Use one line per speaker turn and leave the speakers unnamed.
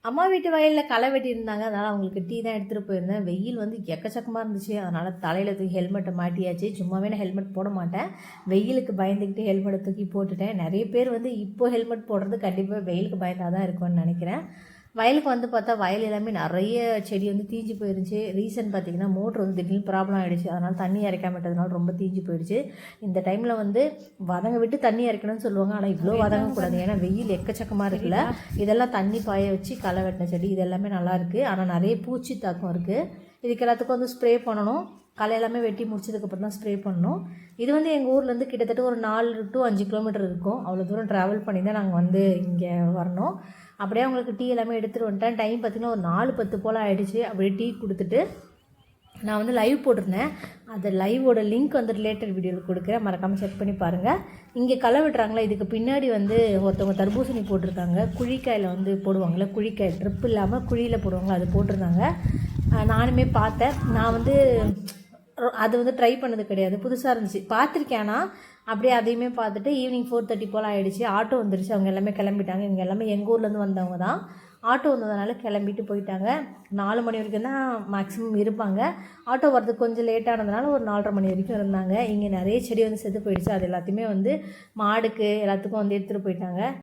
அம்மா வீட்டு வயலில் களை வெட்டியிருந்தாங்க. அதனால் அவங்களுக்கு டீ தான் எடுத்துகிட்டு போயிருந்தேன். வெயில் வந்து எக்கச்சக்கமாக இருந்துச்சு. அதனால் தலையில் தூக்கி ஹெல்மெட்டை மாட்டியாச்சு. சும்மாவே நான் ஹெல்மெட் போட மாட்டேன். வெயிலுக்கு பயந்துக்கிட்டு ஹெல்மெட்டை தூக்கி போட்டுட்டேன். நிறைய பேர் வந்து இப்போ ஹெல்மெட் போடுறது கண்டிப்பாக வெயிலுக்கு பயந்தால் தான் இருக்கும்னு நினைக்கிறேன். வயலுக்கு வந்து பார்த்தா வயல் எல்லாமே நிறைய செடி வந்து தீஞ்சு போயிருந்துச்சு. ரீசன் பார்த்திங்கன்னா மோட்ரு வந்து திடீர்னு ப்ராப்ளம் ஆகிடுச்சு. அதனால் தண்ணி இறைக்காம விட்டதுனால ரொம்ப தீஞ்சு போயிடுச்சு. இந்த டைமில் வந்து வதங்க விட்டு தண்ணி இறைக்கணும்னு சொல்லுவாங்க. ஆனால் இவ்வளோ வதங்கக்கூடாது, ஏன்னா வெயில் எக்கச்சக்கமாக இருக்குல்ல. இதெல்லாம் தண்ணி பாய வச்சு களை வெட்டின செடி இது எல்லாமே நல்லாயிருக்கு. ஆனால் நிறைய பூச்சி தாக்கம் இருக்குது. இதுக்கு எல்லாத்துக்கும் வந்து ஸ்ப்ரே பண்ணணும். களை எல்லாமே வெட்டி முடிச்சதுக்கப்புறம் தான் ஸ்ப்ரே பண்ணணும். இது வந்து எங்கள் ஊர்லேருந்து கிட்டத்தட்ட ஒரு 4 to 5 கிலோமீட்டர் இருக்கும். அவ்வளோ தூரம் ட்ராவல் பண்ணி தான் நாங்கள் வந்து இங்கே வரணும். அப்படியே அவங்களுக்கு டீ எல்லாமே எடுத்துகிட்டு வந்துட்டேன். டைம் பார்த்திங்கன்னா ஒரு 4:10 போல் ஆகிடுச்சு. அப்படியே டீ கொடுத்துட்டு நான் வந்து லைவ் போட்டிருந்தேன். அந்த லைவோட லிங்க் வந்து ரிலேட்டட் வீடியோவில் கொடுக்குறேன், மறக்காமல் செக் பண்ணி பாருங்கள். இங்கே களை விட்டுறாங்களா, இதுக்கு பின்னாடி வந்து ஒருத்தவங்க தர்பூசணி போட்டிருக்காங்க. குழிக்காயில் வந்து போடுவாங்கள்ல, குழிக்காய் ட்ரிப் இல்லாமல் குழியில் போடுவாங்களா, அது போட்டிருந்தாங்க. நானுமே பார்த்தேன். நான் வந்து அது வந்து ட்ரை பண்ணது கிடையாது, புதுசாக இருந்துச்சு. பார்த்துருக்கேன். ஆனால் அப்படியே அதையுமே பார்த்துட்டு ஈவினிங் 4:30 போல் ஆகிடுச்சு. ஆட்டோ வந்துடுச்சு. அவங்க எல்லாமே கிளம்பிட்டாங்க. இவங்க எல்லாமே எங்கள் ஊர்லேருந்து வந்தவங்க தான். ஆட்டோ வந்ததுனால கிளம்பிட்டு போயிட்டாங்க. 4 மணி வரைக்கும் தான் மேக்ஸிமம் இருப்பாங்க. ஆட்டோ வரதுக்கு கொஞ்சம் லேட்டானதுனால ஒரு 4:30 மணி வரைக்கும் இருந்தாங்க. இங்கே நிறைய செடி வந்து செத்து போயிடுச்சு. அது எல்லாத்தையுமே வந்து மாடுக்கு எல்லாத்துக்கும் வந்து எடுத்துகிட்டு போயிட்டாங்க.